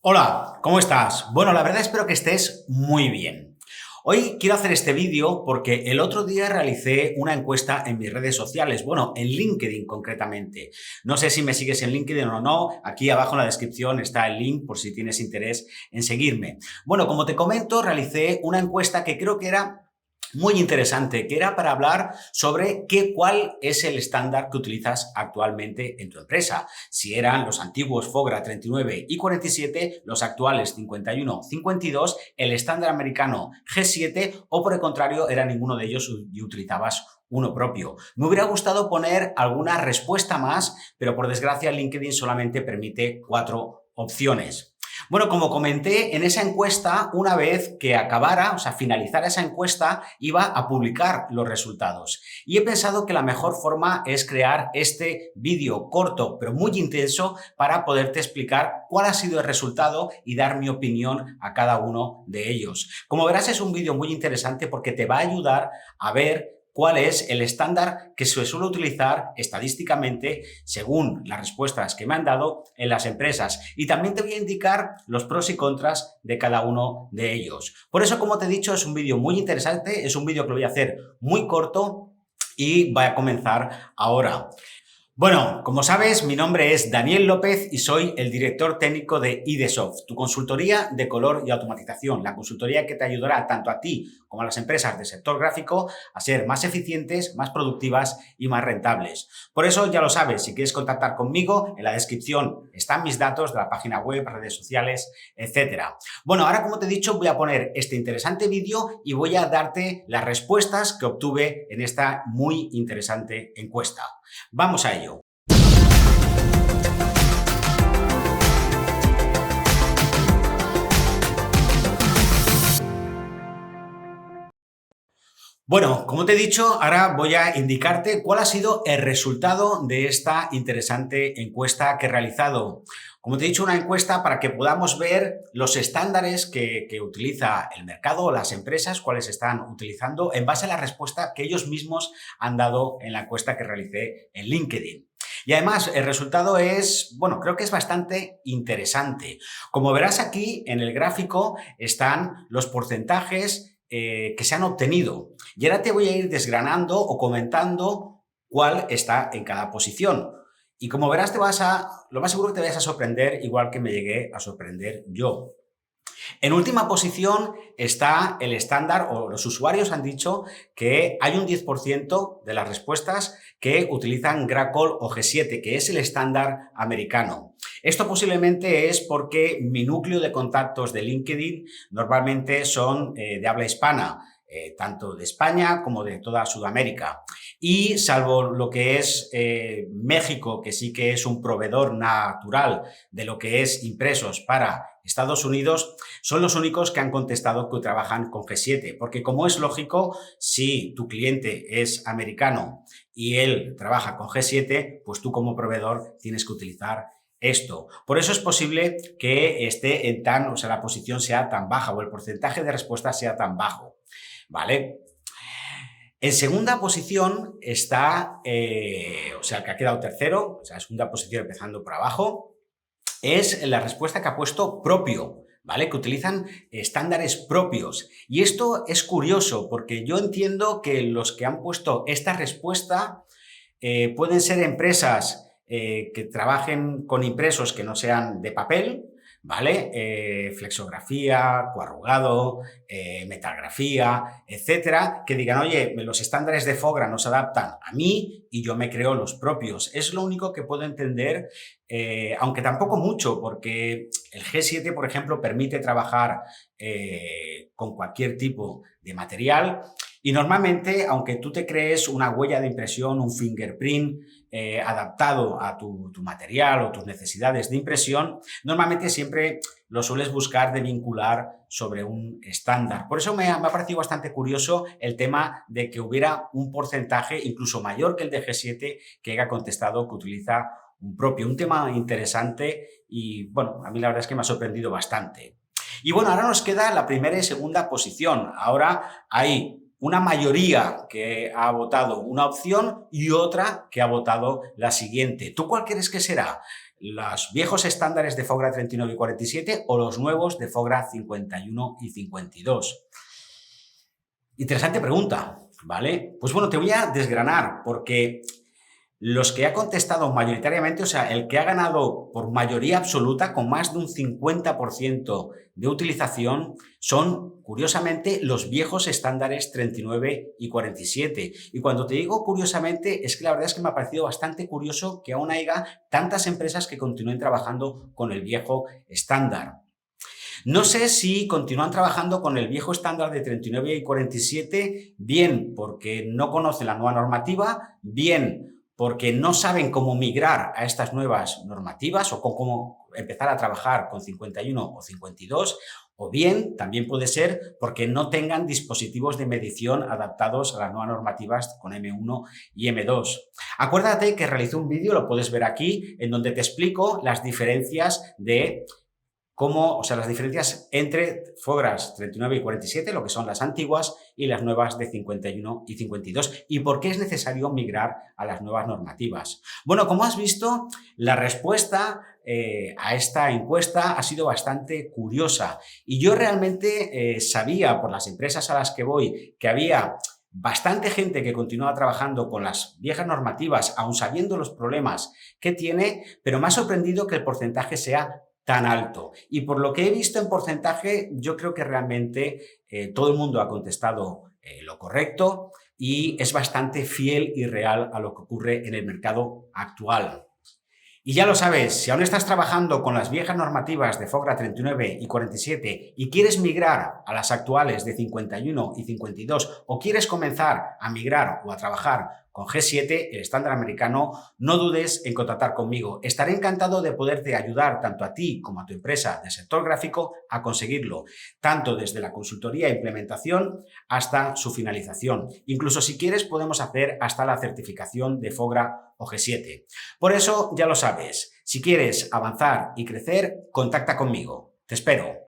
Hola, ¿cómo estás? Bueno, la verdad espero que estés muy bien. Hoy quiero hacer este vídeo porque el otro día realicé una encuesta en mis redes sociales, bueno, en LinkedIn concretamente. No sé si me sigues en LinkedIn o no, aquí abajo en la descripción está el link por si tienes interés en seguirme. Bueno, como te comento, realicé una encuesta que creo que era muy interesante, que era para hablar sobre cuál es el estándar que utilizas actualmente en tu empresa. Si eran los antiguos FOGRA 39 y 47, los actuales 51, 52, el estándar americano G7 o por el contrario era ninguno de ellos y utilizabas uno propio. Me hubiera gustado poner alguna respuesta más, pero por desgracia LinkedIn solamente permite 4 opciones. Bueno, como comenté en esa encuesta, una vez que acabara, o sea, finalizara esa encuesta, iba a publicar los resultados. Y he pensado que la mejor forma es crear este vídeo corto, pero muy intenso, para poderte explicar cuál ha sido el resultado y dar mi opinión a cada uno de ellos. Como verás, es un vídeo muy interesante porque te va a ayudar a ver cuál es el estándar que se suele utilizar estadísticamente según las respuestas que me han dado en las empresas. Y también te voy a indicar los pros y contras de cada uno de ellos. Por eso, como te he dicho, es un vídeo muy interesante, es un vídeo que lo voy a hacer muy corto y voy a comenzar ahora. Bueno, como sabes, mi nombre es Daniel López y soy el director técnico de IDsoft, tu consultoría de color y automatización, la consultoría que te ayudará tanto a ti como a las empresas del sector gráfico a ser más eficientes, más productivas y más rentables. Por eso ya lo sabes, si quieres contactar conmigo, en la descripción están mis datos de la página web, redes sociales, etcétera. Bueno, ahora como te he dicho, voy a poner este interesante vídeo y voy a darte las respuestas que obtuve en esta muy interesante encuesta. Vamos a ello. Bueno, como te he dicho, ahora voy a indicarte cuál ha sido el resultado de esta interesante encuesta que he realizado. Como te he dicho, una encuesta para que podamos ver los estándares que utiliza el mercado o las empresas, cuáles están utilizando en base a la respuesta que ellos mismos han dado en la encuesta que realicé en LinkedIn. Y además, el resultado es, bueno, creo que es bastante interesante. Como verás aquí en el gráfico están los porcentajes que se han obtenido. Y ahora te voy a ir desgranando o comentando cuál está en cada posición. Y como verás, lo más seguro que te vayas a sorprender igual que me llegué a sorprender yo. En última posición está el estándar, o los usuarios han dicho que hay un 10% de las respuestas que utilizan Graphql o G7, que es el estándar americano. Esto posiblemente es porque mi núcleo de contactos de LinkedIn normalmente son de habla hispana, tanto de España como de toda Sudamérica. Y salvo lo que es México, que sí que es un proveedor natural de lo que es impresos para Estados Unidos, son los únicos que han contestado que trabajan con G7, porque como es lógico, si tu cliente es americano y él trabaja con G7, pues tú como proveedor tienes que utilizar esto. Por eso es posible que esté en o sea, la posición sea tan baja o el porcentaje de respuesta sea tan bajo, ¿vale? En segunda posición está, o sea, el que ha quedado tercero, o sea, segunda posición empezando por abajo, es la respuesta que ha puesto propio, ¿vale? Que utilizan estándares propios. Y esto es curioso porque yo entiendo que los que han puesto esta respuesta pueden ser empresas que trabajen con impresos que no sean de papel, ¿vale? Flexografía, coarrugado, metalgrafía, etcétera, que digan, oye, los estándares de FOGRA no se adaptan a mí y yo me creo los propios. Es lo único que puedo entender, aunque tampoco mucho, porque el G7, por ejemplo, permite trabajar con cualquier tipo de material. Y normalmente, aunque tú te crees una huella de impresión, un fingerprint adaptado a tu material o tus necesidades de impresión, normalmente siempre lo sueles buscar de vincular sobre un estándar. Por eso me ha parecido bastante curioso el tema de que hubiera un porcentaje incluso mayor que el de G7 que haya contestado que utiliza un propio. Un tema interesante y, bueno, a mí la verdad es que me ha sorprendido bastante. Y bueno, ahora nos queda la primera y segunda posición. Ahora hay una mayoría que ha votado una opción y otra que ha votado la siguiente. ¿Tú cuál crees que será? ¿Los viejos estándares de FOGRA 39 y 47 o los nuevos de FOGRA 51 y 52? Interesante pregunta, ¿vale? Pues bueno, te voy a desgranar porque los que ha contestado mayoritariamente, o sea, el que ha ganado por mayoría absoluta con más de un 50% de utilización son, curiosamente, los viejos estándares 39 y 47. Y cuando te digo curiosamente, es que la verdad es que me ha parecido bastante curioso que aún haya tantas empresas que continúen trabajando con el viejo estándar. No sé si continúan trabajando con el viejo estándar de 39 y 47, bien porque no conocen la nueva normativa, bien porque no saben cómo migrar a estas nuevas normativas o cómo empezar a trabajar con 51 o 52, o bien también puede ser porque no tengan dispositivos de medición adaptados a las nuevas normativas con M1 y M2. Acuérdate que realicé un vídeo, lo puedes ver aquí, en donde te explico las diferencias de las diferencias entre FOGRAs 39 y 47, lo que son las antiguas, y las nuevas de 51 y 52, y por qué es necesario migrar a las nuevas normativas. Bueno, como has visto, la respuesta a esta encuesta ha sido bastante curiosa, y yo realmente sabía por las empresas a las que voy que había bastante gente que continúa trabajando con las viejas normativas, aun sabiendo los problemas que tiene, pero me ha sorprendido que el porcentaje sea tan alto. Y por lo que he visto en porcentaje, yo creo que realmente todo el mundo ha contestado lo correcto y es bastante fiel y real a lo que ocurre en el mercado actual. Y ya lo sabes, si aún estás trabajando con las viejas normativas de FOGRA 39 y 47 y quieres migrar a las actuales de 51 y 52 o quieres comenzar a migrar o a trabajar con G7, el estándar americano, no dudes en contactar conmigo. Estaré encantado de poderte ayudar tanto a ti como a tu empresa del sector gráfico a conseguirlo, tanto desde la consultoría e implementación hasta su finalización. Incluso si quieres podemos hacer hasta la certificación de FOGRA o G7. Por eso ya lo sabes, si quieres avanzar y crecer, contacta conmigo. Te espero.